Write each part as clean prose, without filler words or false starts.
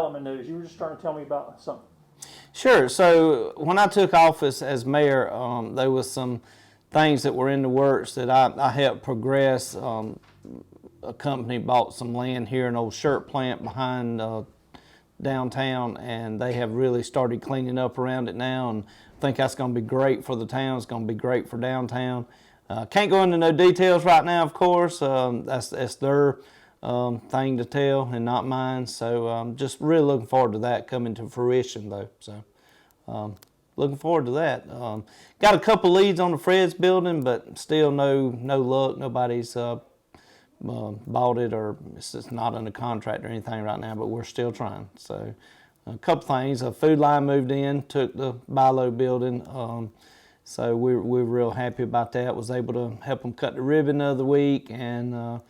development news. You were just trying to tell me about something. Sure. So when I took office as mayor, there was some things that were in the works that I helped progress. A company bought some land here, an old shirt plant behind downtown, and they have really started cleaning up around it now, and I think that's going to be great for the town. It's going to be great for downtown. Can't go into no details right now, of course. That's their thing to tell and not mine. So just really looking forward to that coming to fruition, though. So looking forward to that. Got a couple leads on the Fred's building, but still no luck. Nobody's bought it, or it's just not under contract or anything right now, but we're still trying. So a couple things. A food line moved in, took the Bilo building. So we're real happy about that. Was able to help them cut the ribbon the other week, and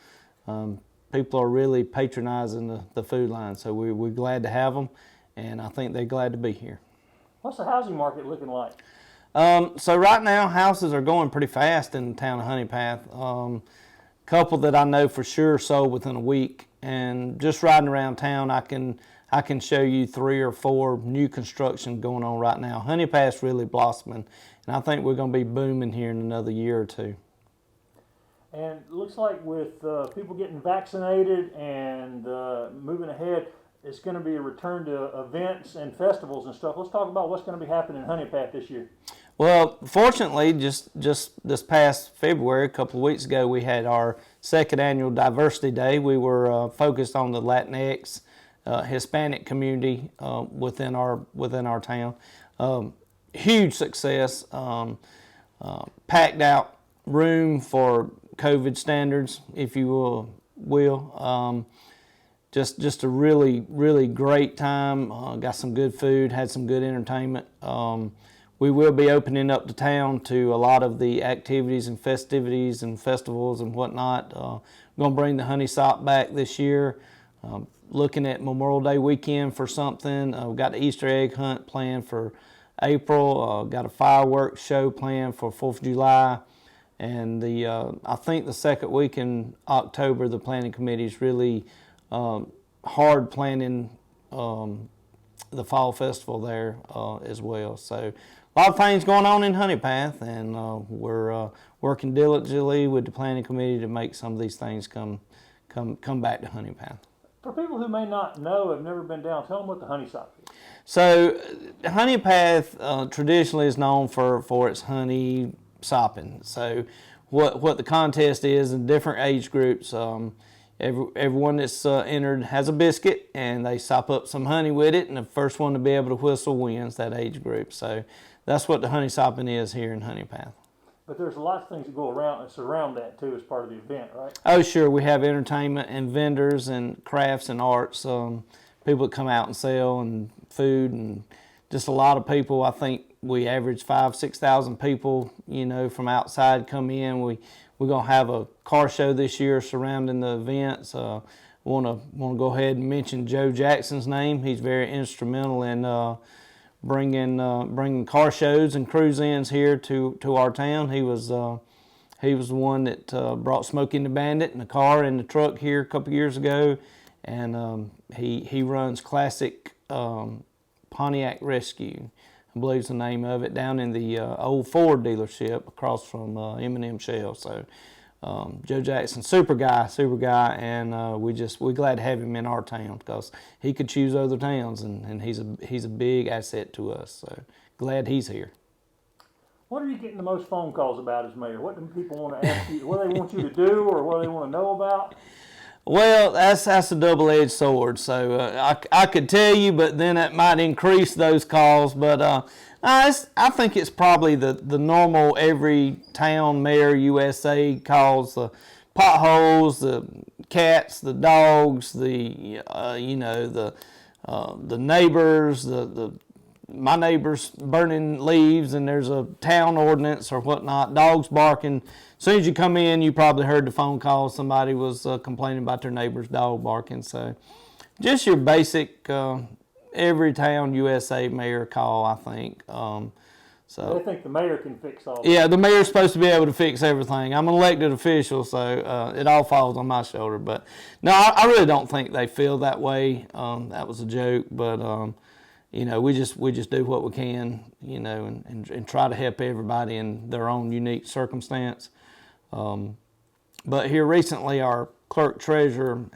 people are really patronizing the food line. So we're glad to have them, and I think they're glad to be here. What's the housing market looking like? So right now, houses are going pretty fast in the town of Honeypath. Couple that I know for sure sold within a week, and just riding around town, I can show you 3 or 4 new construction going on right now. Honeypath's really blossoming, and I think we're going to be booming here in another year or two. And it looks like with people getting vaccinated and moving ahead, it's going to be a return to events and festivals and stuff. Let's talk about what's going to be happening in Honeypath this year. Well, fortunately, just this past February, a couple of weeks ago, we had our 2nd annual Diversity Day. We were focused on the Latinx, Hispanic community within our town. Huge success. Packed out room for COVID standards, if you will. Just a really great time. Got some good food, had some good entertainment. We will be opening up the town to a lot of the activities and festivities and festivals and whatnot. We're going to bring the Honey Sop back this year. Looking at Memorial Day weekend for something. We've got the Easter egg hunt planned for April. Got a fireworks show planned for 4th of July. And I think the second week in October, the planning committee is really hard planning the fall festival there as well. So a lot of things going on in Honeypath, and we're working diligently with the planning committee to make some of these things come back to Honeypath. For people who may not know, have never been down, tell them what the Honey Sop is. So Honeypath traditionally is known for its honey sopping. So what the contest is in different age groups, everyone that's entered has a biscuit, and they sop up some honey with it, and the first one to be able to whistle wins that age group. So that's what the honey sopping is here in Honeypath. But there's lots of things that go around and surround that too as part of the event, right? Oh, sure. We have entertainment and vendors and crafts and arts. People that come out and sell, and food, and just a lot of people. I think we average 5,000-6,000 people, from outside come in. We're going to have a car show this year surrounding the events. Want to go ahead and mention Joe Jackson's name. He's very instrumental in bringing car shows and cruise-ins here to our town. He was the one that brought Smokey and the Bandit in the car and the truck here a couple years ago, and he runs Classic Pontiac Rescue, I believe is the name of it, down in the old Ford dealership across from M&M Shell. So Joe Jackson, super guy, and we're glad to have him in our town because he could choose other towns, and he's a big asset to us. So glad he's here. What are you getting the most phone calls about as mayor? What do people want to ask you? What do they want you to do, or what do they want to know about? Well, that's a double-edged sword. So I could tell you, but then that might increase those calls. But I think it's probably the normal every town mayor USA calls: the potholes, the cats, the dogs, the neighbors, my neighbors burning leaves, and there's a town ordinance or whatnot, dogs barking. As soon as you come in, you probably heard the phone call. Somebody was complaining about their neighbor's dog barking. So just your basic every town USA mayor call, I think. So They think the mayor can fix all. yeah, the mayor's supposed to be able to fix everything. I'm an elected official, so it all falls on my shoulder. But no, I really don't think they feel that way. That was a joke, but you know, we just do what we can, you know, and try to help everybody in their own unique circumstance. But here recently, our clerk treasurer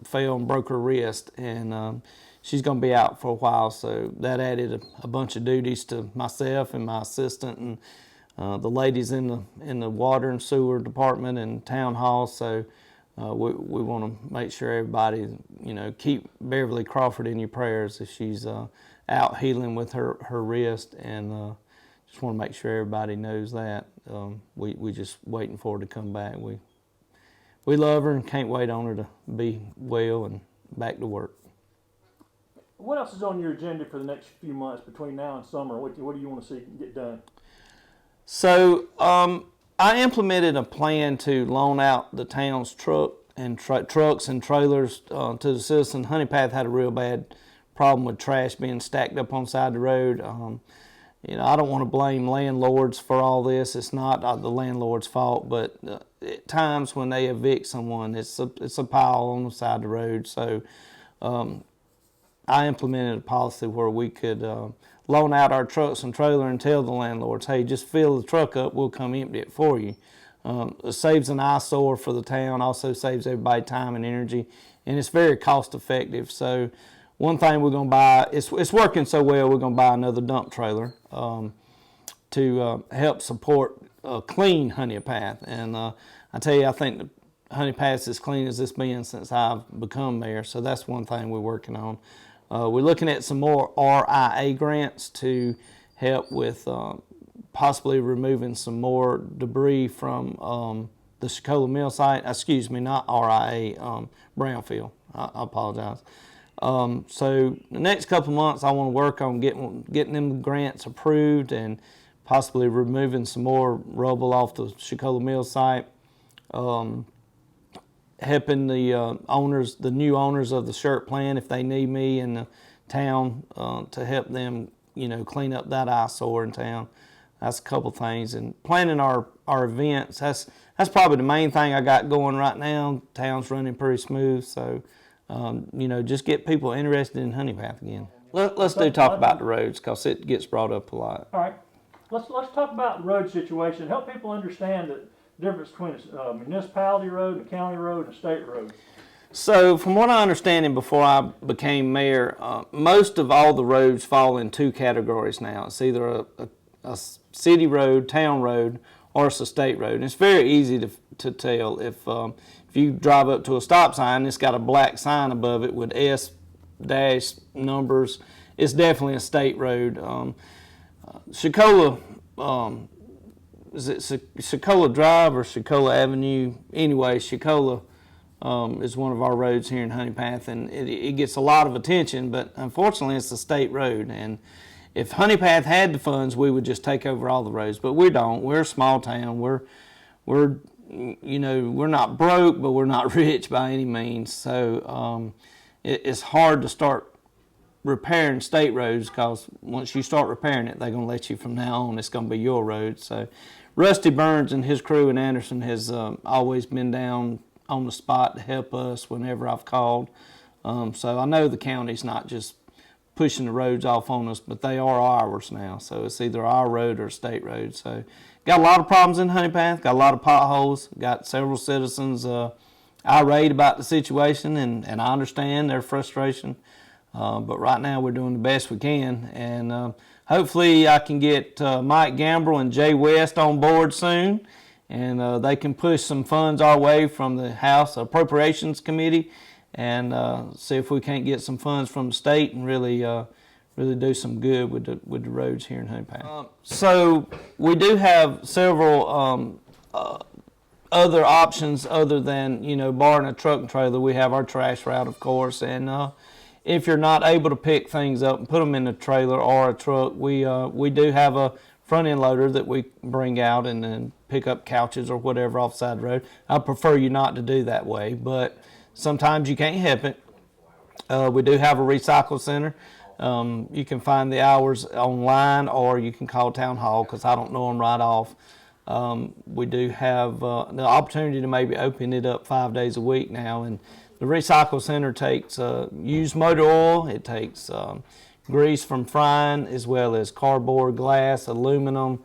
fell and broke her wrist, and she's going to be out for a while. So that added a bunch of duties to myself and my assistant and the ladies in the water and sewer department and town hall. So we want to make sure everybody, you know, keep Beverly Crawford in your prayers if she's out healing with her wrist, and just want to make sure everybody knows that. We just waiting for her to come back. We love her and can't wait on her to be well and back to work. What else is on your agenda for the next few months between now and summer? What do you want to see get done? So I implemented a plan to loan out the town's trucks and trailers to the citizens. Honey Path had a real bad problem with trash being stacked up on the side of the road. You know, I don't want to blame landlords for all this. It's not the landlord's fault, but at times when they evict someone, it's a pile on the side of the road. So I implemented a policy where we could loan out our trucks and trailer and tell the landlords, hey, just fill the truck up, we'll come empty it for you. It saves an eyesore for the town, also saves everybody time and energy, and it's very cost effective. So one thing we're going to buy, it's working so well, we're going to buy another dump trailer to help support clean Honea Path. And I tell you, I think the Honea Path is as clean as it's been since I've become mayor, so that's one thing we're working on. We're looking at some more RIA grants to help with possibly removing some more debris from the Chicola Mill site. Excuse me, not RIA, Brownfield. I apologize. So the next couple of months, I want to work on getting them grants approved and possibly removing some more rubble off the Chicola Mill site. Helping the owners, the new owners of the shirt plant, if they need me in the town to help them, you know, clean up that eyesore in town. That's a couple things. And planning our events, that's probably the main thing I got going right now. Town's running pretty smooth, so you know, just get people interested in Honey Path again. Let's talk about the roads, because it gets brought up a lot. All right, let's talk about the road situation. Help people understand the difference between a municipality road, a county road, and a state road. So from what I understand, and before I became mayor, most of all the roads fall in two categories now. It's either a city road, town road, or it's a state road. And it's very easy to tell. If you drive up to a stop sign, it's got a black sign above it with S dash numbers. It's definitely a state road. Chicola, is it Chicola Drive or Chicola Avenue? Anyway, Chicola is one of our roads here in Honey Path, and it gets a lot of attention, but unfortunately it's a state road. And if Honey Path had the funds, we would just take over all the roads, but we don't. We're a small town. We're you know, we're not broke, but we're not rich by any means. So it's hard to start repairing state roads, because once you start repairing it, they're going to let you from now on. It's going to be your road. So Rusty Burns and his crew in Anderson has always been down on the spot to help us whenever I've called. So I know the county's not just pushing the roads off on us, but they are ours now. So it's either our road or a state road. So got a lot of problems in Honey Path, got a lot of potholes, got several citizens irate about the situation, and I understand their frustration. But right now we're doing the best we can, and hopefully I can get Mike Gambrell and Jay West on board soon, and they can push some funds our way from the House Appropriations Committee, and see if we can't get some funds from the state and really do some good with the roads here in Honey Path. So we do have several other options other than, you know, barring a truck and trailer. We have our trash route, of course, and if you're not able to pick things up and put them in a trailer or a truck, we do have a front end loader that we bring out and then pick up couches or whatever off the side of the road. I prefer you not to do that way, but sometimes you can't help it. We do have a recycle center. You can find the hours online, or you can call Town Hall, because I don't know them right off. We do have the opportunity to maybe open it up 5 days a week now. And the recycle center takes used motor oil, it takes grease from frying, as well as cardboard, glass, aluminum,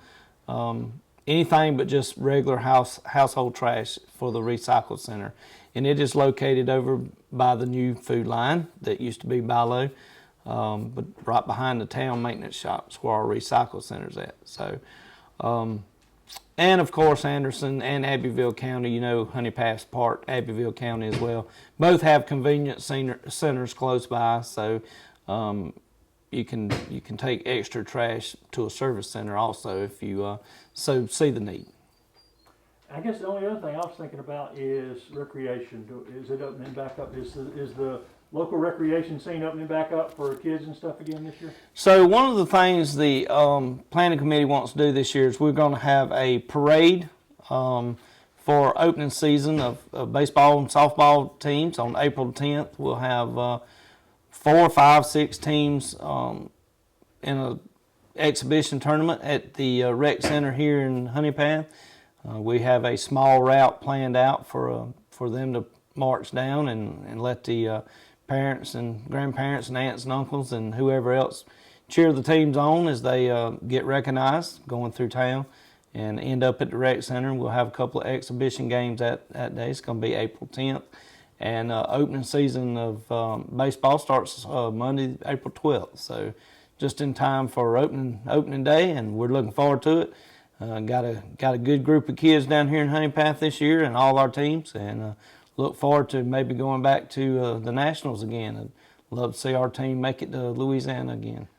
anything but just regular household trash for the recycle center. And it is located over by the new food line that used to be Bilo, but right behind the town maintenance shops where our recycle center's at. So, and of course, Anderson and Abbeville County, you know, Honey Path's part Abbeville County as well. Both have convenience centers close by, so you can take extra trash to a service center also if you so see the need. I guess the only other thing I was thinking about is recreation. Is it opening back up? Is the local recreation scene opening back up for kids and stuff again this year? So one of the things the planning committee wants to do this year is we're going to have a parade for opening season of baseball and softball teams on April 10th. We'll have 4, 5, 6 teams in a exhibition tournament at the rec center here in Honey Path. We have a small route planned out for them to march down and let the parents and grandparents and aunts and uncles and whoever else cheer the teams on as they get recognized going through town, and end up at the rec center. We'll have a couple of exhibition games that day. It's going to be April 10th. And opening season of baseball starts Monday, April 12th. So just in time for opening day, and we're looking forward to it. Got a good group of kids down here in Honey Path this year, and all our teams, and look forward to maybe going back to the Nationals again. I'd love to see our team make it to Louisiana again.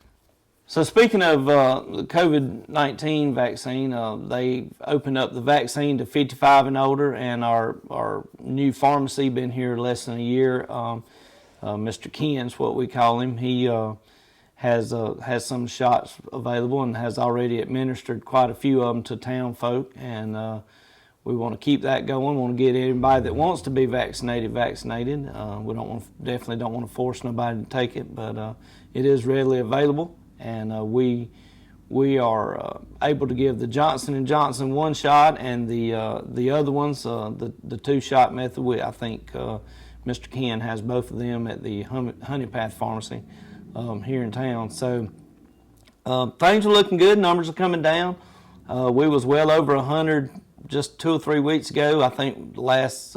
So speaking of the COVID-19 vaccine, they opened up the vaccine to 55 and older, and our new pharmacy been here less than a year. Mr. Ken's, what we call him, he has some shots available and has already administered quite a few of them to town folk, and we want to keep that going. We want to get anybody that wants to be vaccinated. We definitely don't want to force nobody to take it, but it is readily available, and we are able to give the Johnson & Johnson 1 shot, and the other ones, the 2-shot method. I think Mr. Ken has both of them at the Honey Path Pharmacy here in town. So things are looking good. Numbers are coming down. We was well over 100 just 2 or 3 weeks ago. I think the last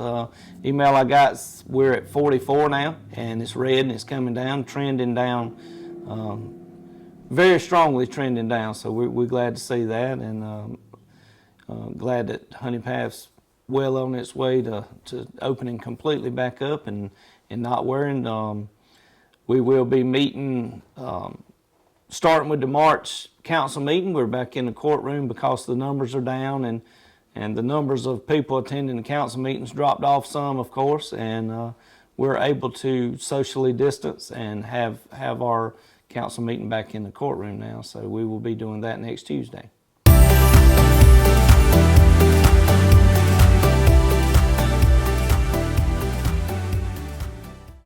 email I got, we're at 44 now, and it's red and it's coming down, trending down, very strongly trending down. So we're glad to see that, and glad that Honey Path's well on its way to opening completely back up and not worrying. We will be meeting, starting with the March council meeting. We're back in the courtroom because the numbers are down, and the numbers of people attending the council meetings dropped off some, of course, and we're able to socially distance and have our council meeting back in the courtroom now. So we will be doing that next Tuesday.